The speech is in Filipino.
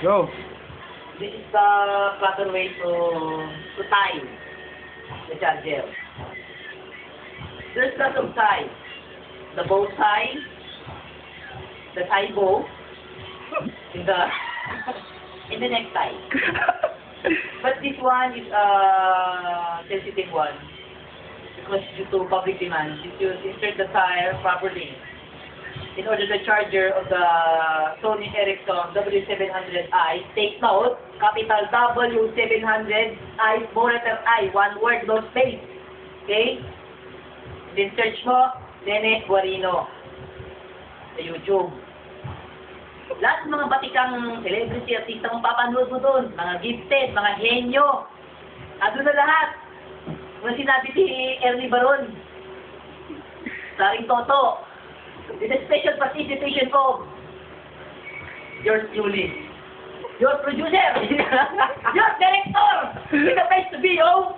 Go. This is the proper way to tie the charger. There's lots of tie. The bow tie, the tie bow, in the in the necktie. But this one is a sensitive one because due to public demand, you insert the tire properly in order the charger of the Sony Ericsson W700i, take note, capital W700i, small letter I, one word, no space. Okay? Then search mo, Nene Guarino sa YouTube. Lahat ng mga batikang celebrity, artista mong papanood mo doon, mga gifted, mga henyo, ano na lahat. Mga sinabi ni Ernie Baron, Saring Toto, with a special participation of yours truly, your producer, your director, it's a place to be, oh!